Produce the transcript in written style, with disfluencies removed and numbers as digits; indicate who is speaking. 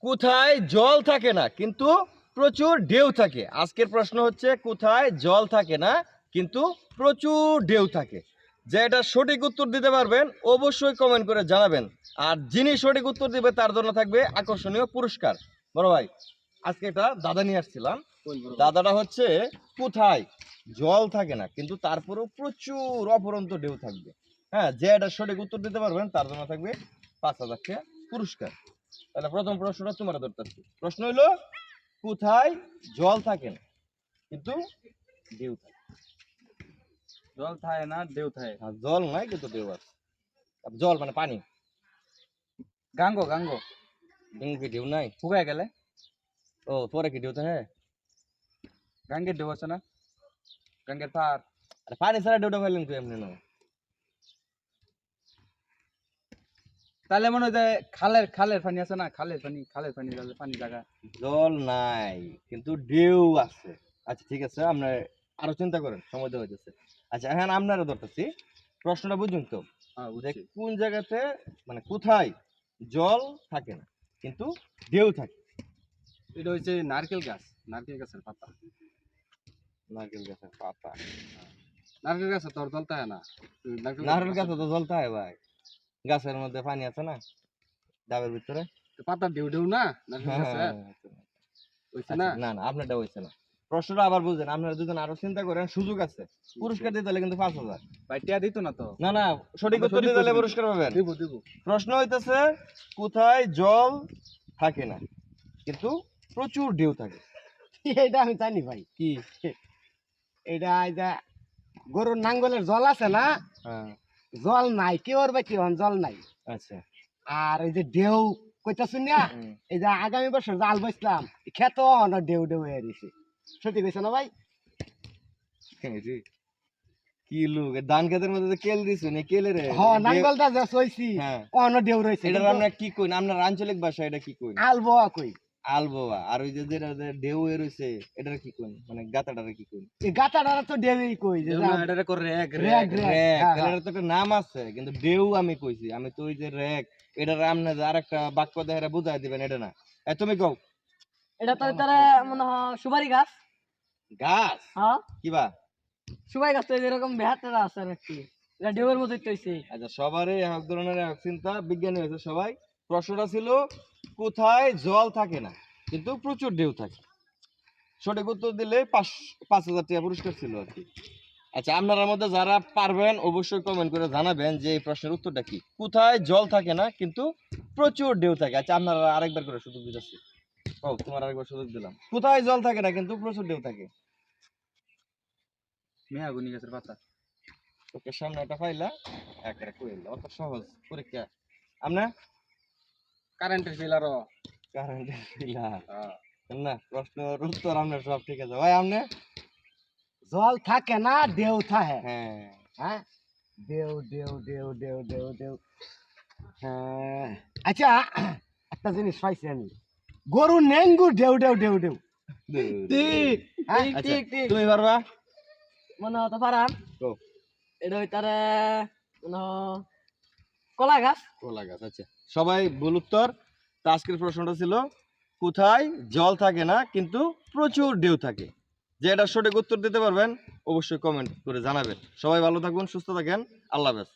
Speaker 1: কোথায় জল থাকে না কিন্তু প্রচুর ঢেউ থাকে? আজকের প্রশ্ন হচ্ছে কোথায় জল থাকে না কিন্তু প্রচুর ঢেউ থাকে। যে এটা সঠিক উত্তর দিতে পারবেন অবশ্যই কমেন্ট করে জানাবেন। আর যিনি সঠিক উত্তর দিবে তার জন্য থাকবে আকর্ষণীয় পুরস্কার। বড় ভাই, আজকে এটা দাদা নিয়ে আসছিলাম। দাদাটা হচ্ছে কোথায় জল থাকে না কিন্তু তারপরেও প্রচুর অপরন্ত ঢেউ থাকবে। হ্যাঁ, যে এটা সঠিক উত্তর দিতে পারবেন তার জন্য থাকবে 5,000 টাকা পুরস্কার। তাহলে প্রথম প্রশ্নটা তোমার ধরতেছি। প্রশ্ন হইলো কোথায় জল থাকে না কিন্তু ঢেউ থাকে?
Speaker 2: জল থাকে না ঢেউ থাকে।
Speaker 1: আর জল নাই কিন্তু ঢেউ আছে। জল মানে পানি।
Speaker 2: গাঙ্গো গাঙ্গো
Speaker 1: ডেঙ্গু কি ঢেউ নাই?
Speaker 2: শুকায় গেলে
Speaker 1: ও তোরে কি ঢেউ থাকে?
Speaker 2: গাঙ্গের ঢেউ আছে না, গাঙ্গের পার।
Speaker 1: আরে পানি ছাড়া ঢেউটা পাইলেন তুই এমনি নয়।
Speaker 2: তাহলে মনে হয় যে খালের খালের পানি আছে না, খালের পানি তাহলে পানি জায়গা।
Speaker 1: জল নাই কিন্তু ঢেউ আছে। আচ্ছা ঠিক আছে, আমরা আরো চিন্তা করেন, সময় দেওয়া হইতেছে। আচ্ছা এখন আপনারা ধরতেছি, প্রশ্নটা বুঝুন তো যে কোন জায়গাতে মানে কোথায় জল থাকে না কিন্তু ঢেউ থাকে?
Speaker 2: এটা হচ্ছে নারকেল গাছ, নারকেল গাছের পাতা।
Speaker 1: নারকেল গাছের পাতা?
Speaker 2: নারকেল গাছে তোর জল থাকে না।
Speaker 1: নারকেল গাছে তো জল থাকে ভাই, গাছের মধ্যে পানি আছে না ডাবের ভিতরে।
Speaker 2: পাতা ঢেউ ঢেউ না নারকেল গাছে হইছে না।
Speaker 1: না না আপনারটা হইছে না। প্রশ্নটা আবার বুঝেন, আপনারা দুজন আরো চিন্তা করেন, সুযোগ আছে। পুরস্কার দিতে হলে কিন্তু 5,000।
Speaker 2: ভাই টিয়া দিত না তো।
Speaker 1: না না, সঠিক উত্তর দিতে হলে পুরস্কার পাবেন।
Speaker 2: দিব দিব।
Speaker 1: প্রশ্ন হইতেছে কোথায় জল থাকে না কিন্তু প্রচুর ঢেউ থাকে?
Speaker 3: এটা আমি জানি ভাই।
Speaker 1: কি?
Speaker 3: এটা গরুর নাঙ্গলের জল আছে না,
Speaker 1: হ্যাঁ
Speaker 3: জল নাই কেউ বা কি জল নাই।
Speaker 1: আচ্ছা।
Speaker 3: আর এই যে ঢেউ কইতাছুন না, এই যে আগামী বছর জাল বসলাম খেত ঢেউ ঢেউ হয়ে গেছে। সত্যি কইছ না ভাই?
Speaker 1: কি লোক ধান খেতের মধ্যে কেল দিছ নি কেলে রে?
Speaker 3: হ্যাঁ, নাঙ্গলটা যে সইছি অন ঢেউ রইছে।
Speaker 1: এটা আমরা কি কই, আপনার আঞ্চলিক ভাষা এটা কি কই?
Speaker 3: আলবোয়া কই।
Speaker 1: আলবোয়া। আর ওই যে যেটা ঢেউ এর হইছে এটার কি কই, মানে গাতাটারে কি কই?
Speaker 3: এই গাতাডারা তো ঢেউই কই যে
Speaker 2: এটা করে রেগ
Speaker 3: রেগ
Speaker 2: রেগ।
Speaker 3: রেগ।
Speaker 1: এটার তো একটা নাম আছে কিন্তু ঢেউ আমি কইছি। আমি তো ওই যে রেক এটার আমনে আরেকটা বাক্য দেখারে বুঝাই দিবেন, এটা না। তুমি কও।
Speaker 4: এটা তো তারা মনে হয় সুপারি গাছ।
Speaker 1: গাছ?
Speaker 4: হ্যাঁ,
Speaker 1: কিবা
Speaker 4: সুপারি গাছ তো এরকম বেহাতরা আছে নাকি? এটা ঢেউয়ের মতোই তো হইছে।
Speaker 1: আচ্ছা, সবারই এক ধরনের এক চিন্তা, বিজ্ঞানী হয়েছে সবাই। প্রশ্নটা ছিল কোথায় জল থাকে না কিন্তু প্রচুর ঢেউ থাকে। সঠিক উত্তর দিলে 5,000 টাকা পুরস্কার ছিল আর কি। আচ্ছা, আপনার মধ্যে যারা পারবেন অবশ্যই কমেন্ট করে জানাবেন যে এই প্রশ্নের উত্তরটা কি। কোথায় জল থাকে না কিন্তু প্রচুর ঢেউ থাকে? আচ্ছা, আপনারা আরেকবার করে সুযোগ দিতেছি। ও তোমার আরেকবার সুযোগ দিলাম। কোথায় জল থাকে না কিন্তু প্রচুর ঢেউ থাকে?
Speaker 2: মেয়াগুনি গাছের পাতা।
Speaker 1: চোখের সামনে একটা পাইলা একটা কইলা, অত সহজ পরীক্ষা। আপনি
Speaker 2: কারেন্টের পিলারও।
Speaker 1: কারেন্টের পিলার না? প্রশ্নের উত্তর আপনার সব ঠিক আছে ভাই। আপনি
Speaker 3: জল থাকে না ঢেউ থাকে।
Speaker 1: হ্যাঁ
Speaker 3: হ্যাঁ, ঢেউ ঢেউ ঢেউ ঢেউ ঢেউ ঢেউ। হ্যাঁ, আচ্ছা একটা জিনিস পাইছি আমি, গরু নেঙ্গু ঢেউ ঢেউ ঢেউ ঢেউ।
Speaker 4: ঠিক
Speaker 3: হ্যাঁ,
Speaker 4: ঠিক
Speaker 1: আচ্ছা,
Speaker 4: ঠিক ঠিক।
Speaker 1: তুমি পারবা?
Speaker 4: মনে হয় তো পারাম।
Speaker 1: কও।
Speaker 4: এটা হইতারে মনে হয় কলা গাছ।
Speaker 1: কলা গাছ। আচ্ছা, সবাই ভুল উত্তর। তো আজকের প্রশ্নটা ছিল কোথায় জল থাকে না কিন্তু প্রচুর ঢেউ থাকে। যে এটা সঠিক উত্তর দিতে পারবেন অবশ্যই কমেন্ট করে জানাবেন। সবাই ভালো থাকুন, সুস্থ থাকেন। আল্লাহ হাফেজ।